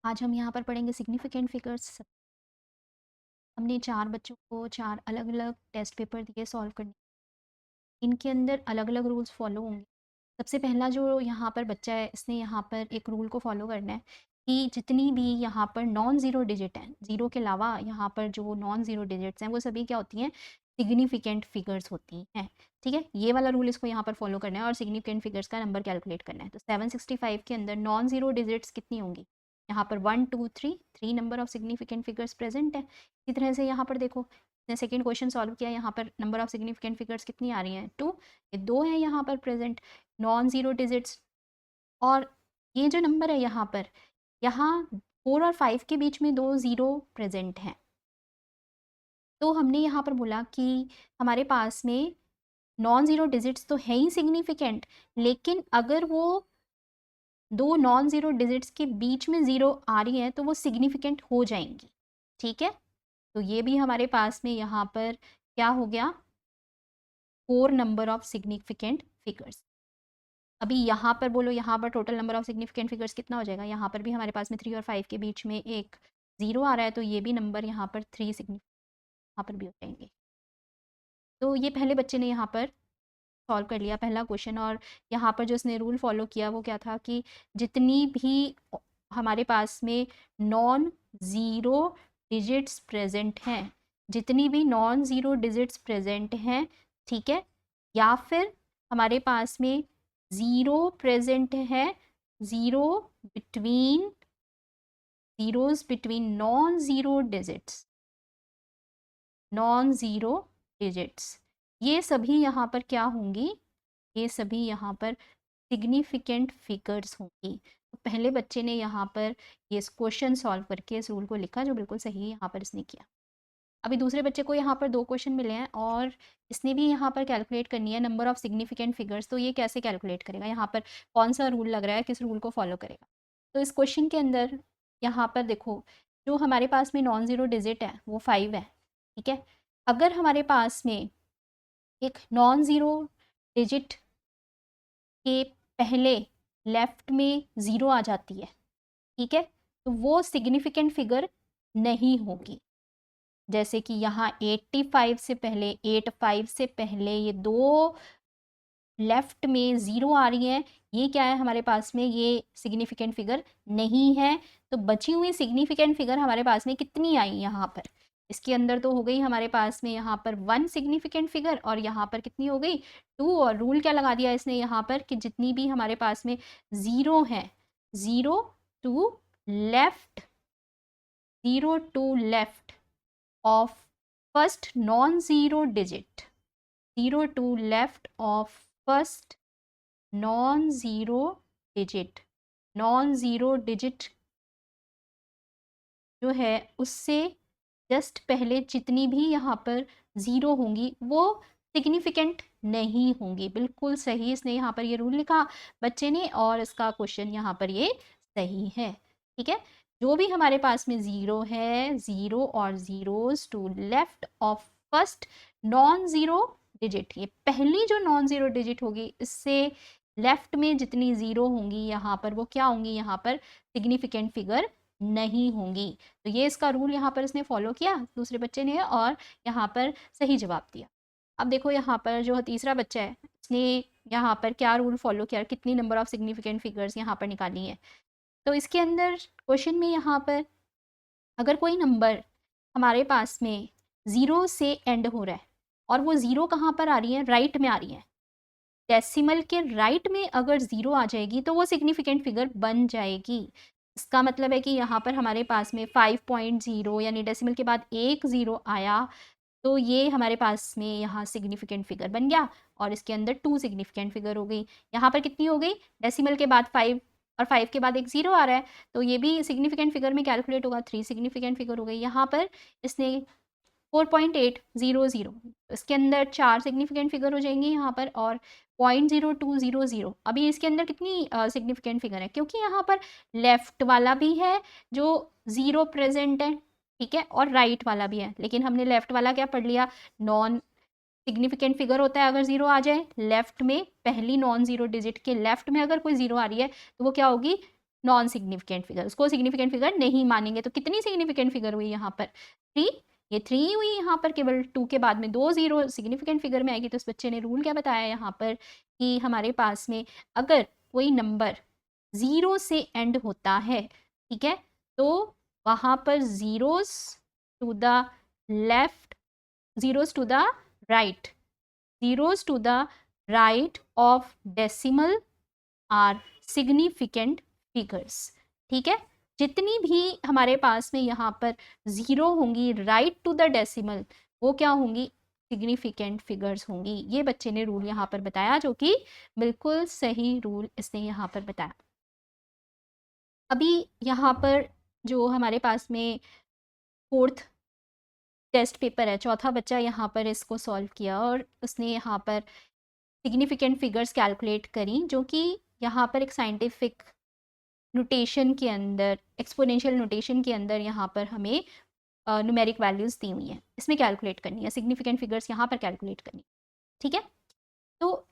आज हम यहाँ पर पढ़ेंगे सिग्निफिकेंट फिगर्स। हमने 4 बच्चों को 4 अलग-अलग टेस्ट पेपर दिए सॉल्व करने। इनके अंदर अलग-अलग रूल्स फॉलो होंगे। सबसे पहला जो यहाँ पर बच्चा है, इसने यहाँ पर एक रूल को फॉलो करना है कि जितनी भी यहाँ पर नॉन ज़ीरो डिजिट हैं, ज़ीरो के अलावा यहाँ पर जो नॉन ज़ीरो डिजिट्स हैं, वो सभी क्या होती हैं? सिग्निफिकेंट फिगर्स होती हैं। ठीक है? ये वाला रूल इसको यहाँ पर फॉलो करना है और सिग्निफिकेंट फिगर्स का नंबर कैलकुलेट करना है। तो 765 के अंदर नॉन ज़ीरो डिजिट्स कितनी होंगी? यहाँ पर 1, 2, 3 number of significant figures present है। इसी तरह से यहाँ पर देखो, सेकंड क्वेश्चन सॉल्व किया, यहाँ पर नंबर ऑफ सिग्निफिकेंट फिगर्स कितनी आ रही हैं? 2। ये 2 है यहाँ पर प्रेजेंट नॉन ज़ीरो डिजिट्स। और ये जो नंबर है यहाँ 4 और 5 के बीच में 2 ज़ीरो प्रेजेंट हैं। तो हमने यहाँ पर बोला कि हमारे पास में नॉन ज़ीरो डिजिट्स तो है ही सिग्निफिकेंट, लेकिन अगर वो 2 नॉन ज़ीरो डिजिट्स के बीच में ज़ीरो आ रही है तो वो सिग्निफिकेंट हो जाएंगी। ठीक है? तो ये भी हमारे पास में यहाँ पर क्या हो गया? 4 नंबर ऑफ सिग्निफिकेंट फिगर्स। अभी यहाँ पर बोलो, यहाँ पर total number of significant figures कितना हो जाएगा? यहाँ पर भी हमारे पास में 3 और 5 के बीच में एक ज़ीरो आ रहा है, तो ये भी नंबर यहाँ पर 3 यहाँ पर भी हो जाएंगे। तो ये पहले बच्चे ने यहाँ पर सॉल्व कर लिया पहला क्वेश्चन। और यहाँ पर जो इसने रूल फॉलो किया वो क्या था कि जितनी भी हमारे पास में नॉन ज़ीरो डिजिट्स प्रेजेंट हैं, जितनी भी नॉन ज़ीरो डिजिट्स प्रेजेंट हैं, ठीक है, या फिर हमारे पास में ज़ीरो प्रेजेंट है, zero between zeros between non zero digits, non zero digits, ये सभी यहाँ पर क्या होंगी? ये सभी यहाँ पर सिग्निफिकेंट फिगर्स होंगी। तो पहले बच्चे ने यहाँ पर ये क्वेश्चन सॉल्व करके इस रूल को लिखा, जो बिल्कुल सही यहाँ पर इसने किया। अभी दूसरे बच्चे को यहाँ पर 2 क्वेश्चन मिले हैं और इसने भी यहाँ पर कैलकुलेट करनी है नंबर ऑफ सिग्निफिकेंट फिगर्स। तो ये कैसे कैलकुलेट करेगा? यहाँ पर कौन सा रूल लग रहा है, किस रूल को फॉलो करेगा? तो इस क्वेश्चन के अंदर यहाँ पर देखो, जो हमारे पास में नॉन ज़ीरो डिजिट है वो 5 है। ठीक है? अगर हमारे पास में एक नॉन ज़ीरो डिजिट के पहले लेफ्ट में ज़ीरो आ जाती है, ठीक है, तो वो सिग्निफिकेंट फिगर नहीं होगी। जैसे कि यहाँ 85 से पहले, 85 से पहले ये दो लेफ्ट में ज़ीरो आ रही है, ये क्या है हमारे पास में? ये सिग्निफिकेंट फिगर नहीं है। तो बची हुई सिग्निफिकेंट फिगर हमारे पास में कितनी आई यहाँ पर? इसके अंदर तो हो गई हमारे पास में यहाँ पर 1 सिग्निफिकेंट फिगर, और यहाँ पर कितनी हो गई? 2। और रूल क्या लगा दिया इसने यहाँ पर कि जितनी भी हमारे पास में ज़ीरो है, zero to left, zero to left of first non zero digit, zero to left of first non zero digit, non zero digit जो है उससे जस्ट पहले जितनी भी यहाँ पर ज़ीरो होंगी वो सिग्निफिकेंट नहीं होंगी। बिल्कुल सही इसने यहाँ पर ये रूल लिखा बच्चे ने, और इसका क्वेश्चन यहाँ पर ये सही है। ठीक है? जो भी हमारे पास में ज़ीरो है, ज़ीरो और zeros to left of first non zero digit, ये पहली जो नॉन ज़ीरो डिजिट होगी, इससे लेफ्ट में जितनी ज़ीरो होंगी यहाँ पर वो क्या होंगी? यहाँ पर सिग्निफिकेंट फिगर नहीं होंगी। तो ये इसका रूल यहाँ पर इसने फॉलो किया दूसरे बच्चे ने, और यहाँ पर सही जवाब दिया। अब देखो यहाँ पर जो तीसरा बच्चा है, इसने यहाँ पर क्या रूल फॉलो किया, कितनी नंबर ऑफ सिग्निफिकेंट फिगर्स यहाँ पर निकाली है। तो इसके अंदर क्वेश्चन में यहाँ पर अगर कोई नंबर हमारे पास में ज़ीरो से एंड हो रहा है, और वो ज़ीरो कहाँ पर आ रही है? राइट में आ रही है। डेसिमल के राइट में अगर ज़ीरो आ जाएगी तो वो सिग्निफिकेंट फिगर बन जाएगी। इसका मतलब है कि यहाँ पर हमारे पास में 5.0 यानी डेसिमल के बाद एक ज़ीरो आया, तो ये हमारे पास में यहाँ सिग्निफिकेंट फिगर बन गया, और इसके अंदर 2 सिग्निफिकेंट फिगर हो गई। यहाँ पर कितनी हो गई? डेसिमल के बाद 5 और 5 के बाद एक ज़ीरो आ रहा है, तो ये भी सिग्निफिकेंट फिगर में कैलकुलेट होगा, 3 सिग्निफिकेंट फिगर हो गई। यहाँ पर इसने 4.800, इसके अंदर 4 सिग्निफिकेंट फिगर हो जाएंगी यहाँ पर, और 0.0200, अभी इसके अंदर कितनी सिग्निफिकेंट फिगर है? क्योंकि यहाँ पर लेफ्ट वाला भी है जो ज़ीरो प्रेजेंट है, ठीक है, और राइट वाला भी है, लेकिन हमने लेफ्ट वाला क्या पढ़ लिया? नॉन सिग्निफिकेंट फिगर होता है अगर ज़ीरो आ जाए लेफ्ट में, पहली नॉन ज़ीरो डिजिट के लेफ्ट में अगर कोई ज़ीरो आ रही है तो वो क्या होगी? नॉन सिग्निफिकेंट फिगर, उसको सिग्निफिकेंट फिगर नहीं मानेंगे। तो कितनी सिग्निफिकेंट फिगर हुई यहाँ पर? 3, ये 3 हुई यहाँ पर, केवल 2 के बाद में 2 जीरो सिग्निफिकेंट फिगर में आएगी। तो इस बच्चे ने रूल क्या बताया यहाँ पर कि हमारे पास में अगर कोई नंबर 0 से एंड होता है, ठीक है, तो वहाँ पर zeros to the left, zeros to the right, zeros to the right of decimal are significant figures। ठीक है, जितनी भी हमारे पास में यहाँ पर जीरो होंगी राइट टू द डेसिमल, वो क्या होंगी? सिग्निफिकेंट फिगर्स होंगी। ये बच्चे ने रूल यहाँ पर बताया, जो कि बिल्कुल सही रूल इसने यहाँ पर बताया। अभी यहाँ पर जो हमारे पास में फोर्थ टेस्ट पेपर है, चौथा बच्चा यहाँ पर इसको सॉल्व किया और उसने यहाँ पर सिग्निफिकेंट फिगर्स कैलकुलेट करी, जो कि यहाँ पर एक साइंटिफिक नोटेशन के अंदर, एक्सपोनेंशियल नोटेशन के अंदर यहाँ पर हमें न्यूमेरिक वैल्यूज़ दी हुई हैं, इसमें कैलकुलेट करनी है, सिग्निफिकेंट फिगर्स यहाँ पर कैलकुलेट करनी है। ठीक है, तो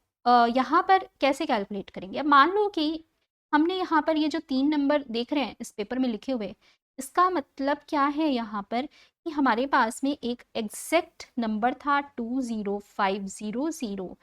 यहाँ पर कैसे कैलकुलेट करेंगे? अब मान लो कि हमने यहाँ पर ये जो 3 नंबर देख रहे हैं इस पेपर में लिखे हुए, इसका मतलब क्या है यहाँ पर कि हमारे पास में एक एग्जैक्ट नंबर था 20500,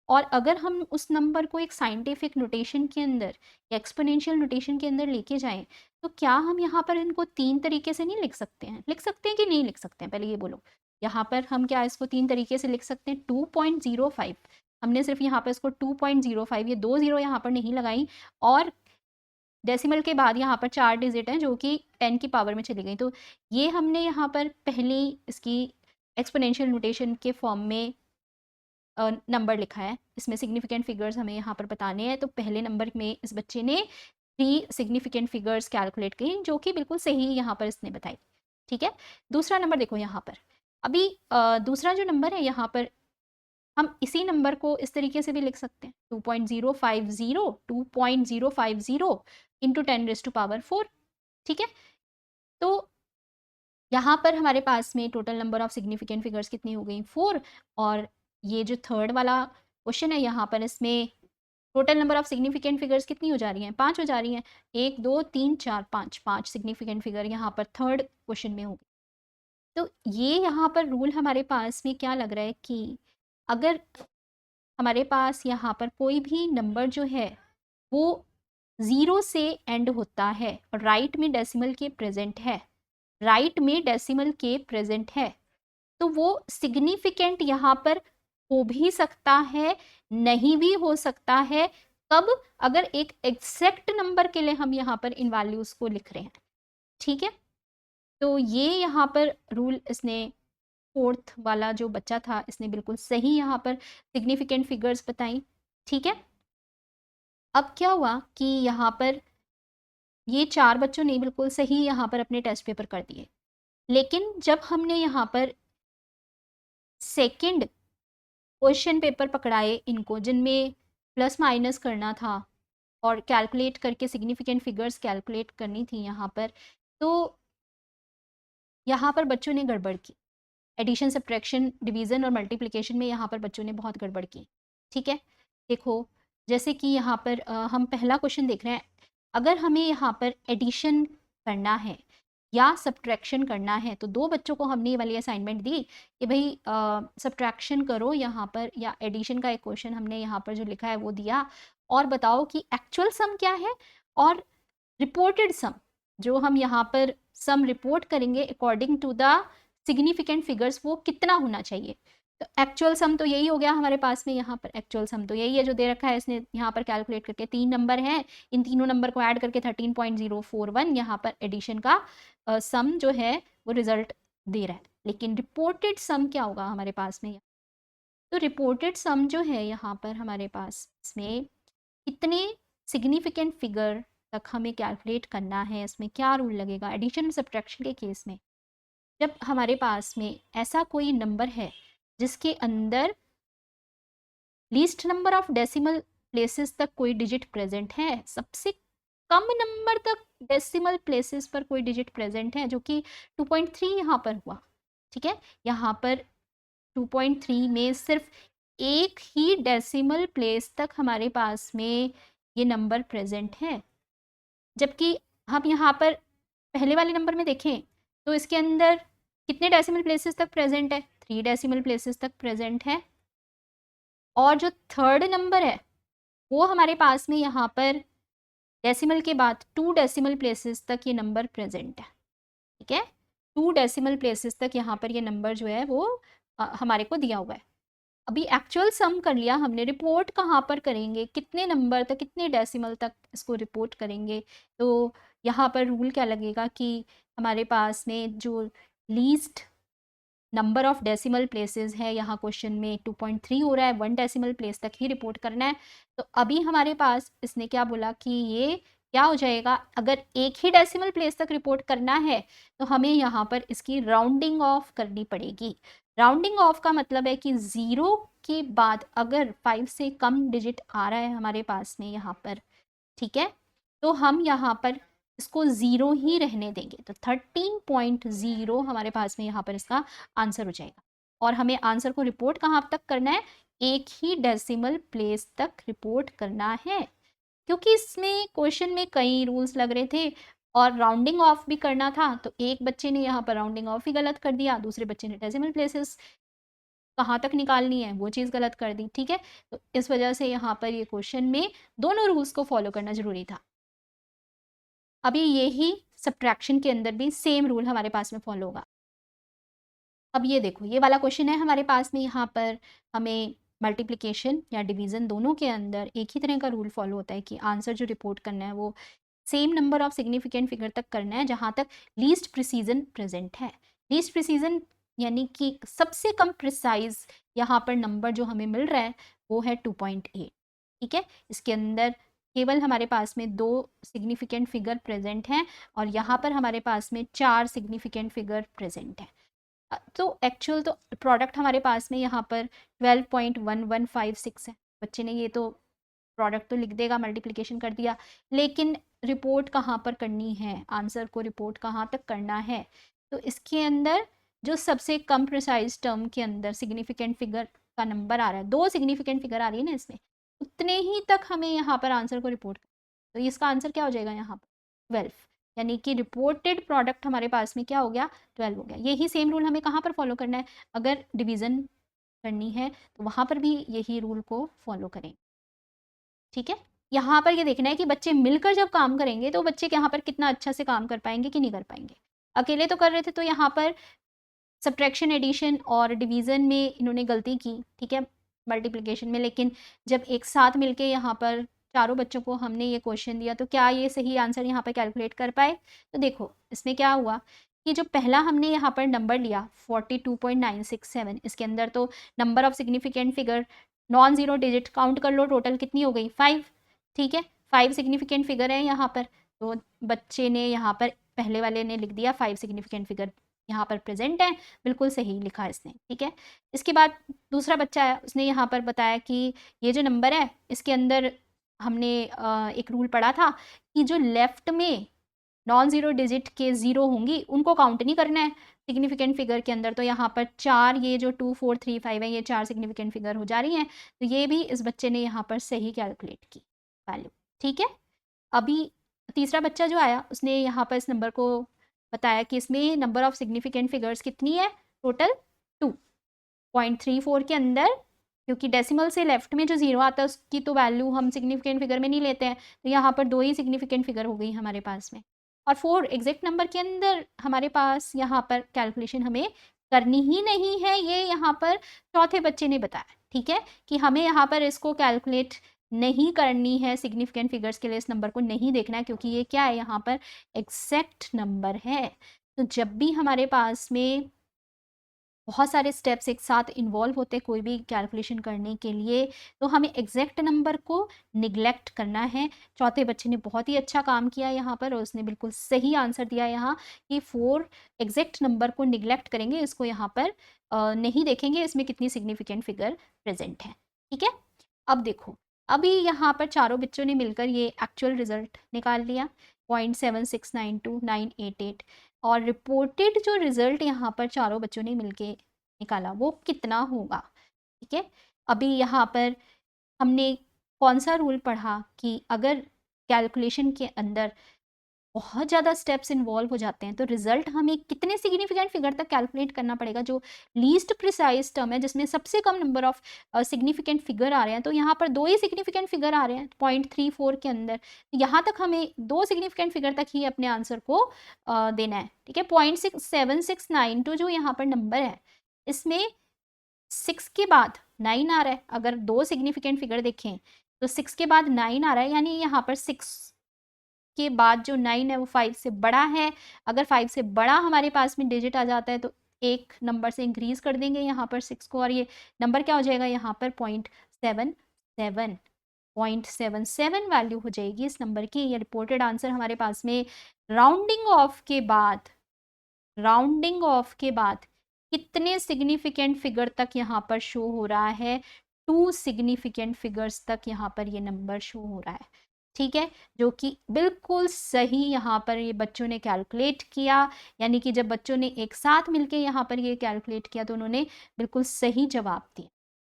और अगर हम उस नंबर को एक साइंटिफिक नोटेशन के अंदर या एक्सपोनेंशियल नोटेशन के अंदर लेके जाएं, तो क्या हम यहाँ पर इनको 3 तरीके से नहीं लिख सकते हैं? लिख सकते हैं कि नहीं लिख सकते हैं? पहले ये बोलो। यहाँ पर हम क्या इसको 3 तरीके से लिख सकते हैं? 2.05, हमने सिर्फ यहाँ पर इसको 2.05, ये 2 जीरो यहाँ पर नहीं लगाई, और डेसिमल के बाद यहाँ पर 4 डिजिट हैं जो कि 10 की पावर में चली गई। तो ये हमने यहाँ पर पहले इसकी एक्सपोनेंशियल नोटेशन के फॉर्म में नंबर लिखा है, इसमें सिग्निफिकेंट फिगर्स हमें यहाँ पर बताने हैं। तो पहले नंबर में इस बच्चे ने 3 सिग्निफिकेंट फिगर्स कैलकुलेट की, जो कि बिल्कुल सही यहाँ पर इसने बताई। ठीक है, दूसरा नंबर देखो यहाँ पर। अभी दूसरा जो नंबर है यहाँ पर, हम इसी नंबर को इस तरीके से भी लिख सकते हैं, 2.050 इंटू 10⁻⁴। ठीक है, तो यहाँ पर हमारे पास में total number of significant figures कितनी हो गई? 4। और ये जो थर्ड वाला क्वेश्चन है यहाँ पर, इसमें total number of significant figures कितनी हो जा रही हैं? 5 हो जा रही हैं। 1 2 3 4 5, 5 सिग्निफिकेंट फिगर यहाँ पर थर्ड क्वेश्चन में होगी। तो ये यहाँ पर रूल हमारे पास में क्या लग रहा है कि अगर हमारे पास यहाँ पर कोई भी नंबर जो है वो 0 से एंड होता है और राइट में डेसिमल के प्रेजेंट है, राइट में डेसिमल के प्रेजेंट है, तो वो सिग्निफिकेंट यहाँ पर हो भी सकता है, नहीं भी हो सकता है। कब? अगर एक एग्जैक्ट नंबर के लिए हम यहाँ पर इन वैल्यूज को लिख रहे हैं। ठीक है, तो ये यहाँ पर रूल इसने, फोर्थ वाला जो बच्चा था, इसने बिल्कुल सही यहाँ पर सिग्निफिकेंट फिगर्स बताई। ठीक है, अब क्या हुआ कि यहाँ पर ये 4 बच्चों ने बिल्कुल सही यहाँ पर अपने टेस्ट पेपर कर दिए, लेकिन जब हमने यहाँ पर सेकंड क्वेश्चन पेपर पकड़ाए इनको, जिनमें प्लस माइनस करना था और कैलकुलेट करके सिग्निफिकेंट फिगर्स कैलकुलेट करनी थी यहाँ पर, तो यहाँ पर बच्चों ने गड़बड़ की। एडिशन, सब्ट्रैक्शन, डिवीज़न और मल्टीप्लिकेशन में यहाँ पर बच्चों ने बहुत गड़बड़ की। ठीक है, देखो जैसे कि यहाँ पर हम पहला क्वेश्चन देख रहे हैं। अगर हमें यहाँ पर एडिशन करना है या सब्ट्रैक्शन करना है, तो 2 बच्चों को हमने ये वाली असाइनमेंट दी कि भाई सब्ट्रैक्शन करो यहाँ पर, या एडिशन का एक क्वेश्चन हमने यहाँ पर जो लिखा है वो दिया, और बताओ कि एक्चुअल सम क्या है और रिपोर्टेड सम, जो हम यहाँ पर सम रिपोर्ट करेंगे according to the significant figures, वो कितना होना चाहिए। तो एक्चुअल सम तो यही हो गया हमारे पास में, यहाँ पर एक्चुअल सम तो यही है जो दे रखा है इसने यहाँ पर कैलकुलेट करके। 3 नंबर हैं, इन तीनों नंबर को ऐड करके 13.041 यहाँ पर एडिशन का सम जो है वो रिजल्ट दे रहा है। लेकिन रिपोर्टेड सम क्या होगा हमारे पास में? तो रिपोर्टेड सम जो है यहाँ पर हमारे पास इसमें कितने सिग्निफिकेंट फिगर तक हमें कैलकुलेट करना है, इसमें क्या रूल लगेगा एडिशन सब्ट्रैक्शन के केस में? जब हमारे पास में ऐसा कोई नंबर है जिसके अंदर least number of decimal places तक कोई डिजिट प्रेजेंट है, सबसे कम नंबर तक डेसिमल प्लेसेस पर कोई डिजिट प्रेजेंट है, जो कि 2.3 यहाँ पर हुआ। ठीक है, यहाँ पर 2.3 में सिर्फ एक ही डेसिमल प्लेस तक हमारे पास में ये नंबर प्रेजेंट है, जबकि हम यहाँ पर पहले वाले नंबर में देखें तो इसके अंदर कितने डेसिमल प्लेसेस तक प्रेजेंट है, 3 डेसिमल प्लेसेस तक प्रेजेंट है। और जो थर्ड नंबर है वो हमारे पास में यहाँ पर डेसिमल के बाद 2 डेसिमल प्लेसेस तक ये नंबर प्रेजेंट है। ठीक है, 2 डेसिमल प्लेसेस तक यहाँ पर ये नंबर जो है वो हमारे को दिया हुआ है। अभी एक्चुअल सम कर लिया हमने, रिपोर्ट कहाँ पर करेंगे, कितने नंबर तक, कितने डेसिमल तक इसको रिपोर्ट करेंगे। तो यहाँ पर रूल क्या लगेगा कि हमारे पास में जो least number of decimal places है, यहाँ क्वेश्चन में 2.3 हो रहा है, 1 डेसिमल प्लेस तक ही रिपोर्ट करना है। तो अभी हमारे पास इसने क्या बोला कि ये क्या हो जाएगा, अगर एक ही डेसिमल प्लेस तक रिपोर्ट करना है तो हमें यहाँ पर इसकी राउंडिंग ऑफ करनी पड़ेगी। राउंडिंग ऑफ का मतलब है कि 0 के बाद अगर 5 से कम डिजिट आ रहा है हमारे पास में यहाँ पर, ठीक है, तो हम यहाँ पर इसको 0 ही रहने देंगे। तो 13.0 हमारे पास में यहाँ पर इसका आंसर हो जाएगा। और हमें आंसर को रिपोर्ट कहाँ तक करना है, एक ही डेसिमल प्लेस तक रिपोर्ट करना है। क्योंकि इसमें क्वेश्चन में कई रूल्स लग रहे थे और राउंडिंग ऑफ भी करना था, तो एक बच्चे ने यहाँ पर राउंडिंग ऑफ ही गलत कर दिया, दूसरे बच्चे ने डेसिमल प्लेसेस कहाँ तक निकालनी है वो चीज़ गलत कर दी। ठीक है, तो इस वजह से यहाँ पर ये क्वेश्चन में दोनों रूल्स को फॉलो करना जरूरी था। अभी यही सब्ट्रैक्शन के अंदर भी सेम रूल हमारे पास में फॉलो होगा। अब ये देखो, ये वाला क्वेश्चन है हमारे पास में, यहाँ पर हमें मल्टीप्लिकेशन या डिवीज़न दोनों के अंदर एक ही तरह का रूल फॉलो होता है कि आंसर जो रिपोर्ट करना है वो same number of significant figure तक करना है जहाँ तक लीस्ट प्रिसीजन प्रेजेंट है। लीस्ट प्रिसीजन यानी कि सबसे कम प्रिसाइज यहाँ पर नंबर जो हमें मिल रहा है वो है 2.8। ठीक है, इसके अंदर केवल हमारे पास में 2 सिग्निफिकेंट फिगर प्रेजेंट हैं और यहाँ पर हमारे पास में 4 सिग्निफिकेंट फिगर प्रेजेंट हैं। तो एक्चुअल तो प्रोडक्ट हमारे पास में यहाँ पर 12.1156 है। बच्चे ने ये तो प्रोडक्ट तो लिख देगा, मल्टीप्लिकेशन कर दिया, लेकिन रिपोर्ट कहाँ पर करनी है, आंसर को रिपोर्ट कहाँ तक करना है। तो इसके अंदर जो सबसे कम प्रिसाइज टर्म के अंदर सिग्निफिकेंट फिगर का नंबर आ रहा है, 2 सिग्निफिकेंट फिगर आ रही है ना इसमें, उतने ही तक हमें यहाँ पर आंसर को रिपोर्ट करना। तो इसका आंसर क्या हो जाएगा यहाँ पर 12, यानी कि रिपोर्टेड प्रोडक्ट हमारे पास में क्या हो गया, 12 हो गया। यही सेम रूल हमें कहाँ पर फॉलो करना है, अगर डिवीज़न करनी है तो वहाँ पर भी यही रूल को फॉलो करें। ठीक है, यहाँ पर ये देखना है कि बच्चे मिलकर जब काम करेंगे तो बच्चे यहाँ पर कितना अच्छा से काम कर पाएंगे कि नहीं कर पाएंगे। अकेले तो कर रहे थे तो यहाँ पर सब्ट्रैक्शन, एडिशन और डिवीज़न में इन्होंने गलती की, ठीक है, मल्टीप्लिकेशन में, लेकिन जब एक साथ मिलके यहाँ पर चारों बच्चों को हमने ये क्वेश्चन दिया तो क्या ये सही आंसर यहाँ पर कैलकुलेट कर पाए। तो देखो इसमें क्या हुआ कि जो पहला हमने यहाँ पर नंबर लिया 42.967, इसके अंदर तो number of significant figure non zero digit count कर लो, टोटल कितनी हो गई 5। ठीक है, 5 सिग्निफिकेंट फिगर है यहाँ पर, तो बच्चे ने यहाँ पर पहले वाले ने लिख दिया 5 सिग्निफिकेंट फिगर यहाँ पर प्रेजेंट है, बिल्कुल सही लिखा इसने। ठीक है, इसके बाद दूसरा बच्चा है, उसने यहाँ पर बताया कि ये जो नंबर है इसके अंदर हमने एक रूल पढ़ा था कि जो लेफ्ट में नॉन ज़ीरो डिजिट के ज़ीरो होंगी उनको काउंट नहीं करना है सिग्निफिकेंट फिगर के अंदर। तो यहाँ पर 4, ये जो 2 4 3 5 है, ये 4 सिग्निफिकेंट फिगर हो जा रही हैं। तो ये भी इस बच्चे ने यहाँ पर सही कैलकुलेट की वैल्यू। ठीक है, अभी तीसरा बच्चा जो आया उसने यहाँ पर इस नंबर को बताया कि इसमें नंबर ऑफ सिग्निफिकेंट फिगर्स कितनी है, टोटल 2.34 के अंदर, क्योंकि डेसिमल से लेफ्ट में जो जीरो आता है उसकी तो वैल्यू हम सिग्निफिकेंट फिगर में नहीं लेते हैं, तो यहाँ पर 2 ही सिग्निफिकेंट फिगर हो गई हमारे पास में। और 4 एग्जैक्ट नंबर के अंदर हमारे पास यहाँ पर कैलकुलेशन हमें करनी ही नहीं है, ये यहाँ पर चौथे बच्चे ने बताया। ठीक है, कि हमें यहाँ पर इसको कैलकुलेट नहीं करनी है, सिग्निफिकेंट फिगर्स के लिए इस नंबर को नहीं देखना है, क्योंकि ये क्या है, यहाँ पर एग्जैक्ट नंबर है। तो जब भी हमारे पास में बहुत सारे स्टेप्स एक साथ इन्वॉल्व होते हैं कोई भी कैलकुलेशन करने के लिए, तो हमें एग्जैक्ट नंबर को निगलेक्ट करना है। चौथे बच्चे ने बहुत ही अच्छा काम किया यहाँ पर और उसने बिल्कुल सही आंसर दिया यहाँ कि 4 एग्जैक्ट नंबर को निगलेक्ट करेंगे, इसको यहाँ पर नहीं देखेंगे इसमें कितनी सिग्निफिकेंट फिगर प्रेजेंट है। ठीक है, अब देखो, अभी यहाँ पर चारों बच्चों ने मिलकर ये एक्चुअल रिजल्ट निकाल लिया 0.7692988, और रिपोर्टेड जो रिजल्ट यहाँ पर चारों बच्चों ने मिलके निकाला वो कितना होगा। ठीक है, अभी यहाँ पर हमने कौन सा रूल पढ़ा कि अगर कैलकुलेशन के अंदर बहुत ज़्यादा स्टेप्स इन्वॉल्व हो जाते हैं, तो रिजल्ट हमें कितने सिग्निफिकेंट फिगर तक कैलकुलेट करना पड़ेगा, जो लीस्ट प्रिसाइज टर्म है जिसमें सबसे कम नंबर ऑफ सिग्निफिकेंट फिगर आ रहे हैं। तो यहाँ पर 2 ही सिग्निफिकेंट फिगर आ रहे हैं 0.34 के अंदर, तो यहाँ तक हमें 2 सिग्निफिकेंट फिगर तक ही अपने आंसर को देना है, ठीक है। 0.7692 जो यहाँ पर नंबर है, इसमें 6 के बाद 9 आ रहा है। अगर 2 सिग्निफिकेंट फिगर देखें तो 6 के बाद 9 आ रहा है, यानी यहाँ पर 6 के बाद जो 9 है वो 5 से बड़ा है। अगर 5 से बड़ा हमारे पास में डिजिट आ जाता है तो एक नंबर से इंक्रीज कर देंगे यहाँ पर 6 को, और ये नंबर क्या हो जाएगा यहाँ पर 0.77 0.77 वैल्यू हो जाएगी इस नंबर की। ये रिपोर्टेड आंसर हमारे पास में राउंडिंग ऑफ के बाद कितने सिग्निफिकेंट फिगर तक यहाँ पर शो हो रहा है, 2 सिग्निफिकेंट फिगर्स तक यहाँ पर ये नंबर शो हो रहा है, ठीक है, जो कि बिल्कुल सही यहाँ पर ये बच्चों ने कैलकुलेट किया। यानी कि जब बच्चों ने एक साथ मिलके यहाँ पर ये कैलकुलेट किया तो उन्होंने बिल्कुल सही जवाब दिया,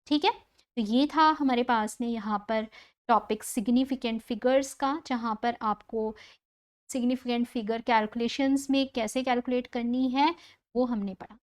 ठीक है। तो ये था हमारे पास में यहाँ पर टॉपिक सिग्निफिकेंट फिगर्स का, जहाँ पर आपको सिग्निफिकेंट फिगर कैलकुलेशंस में कैसे कैलकुलेट करनी है वो हमने पढ़ा।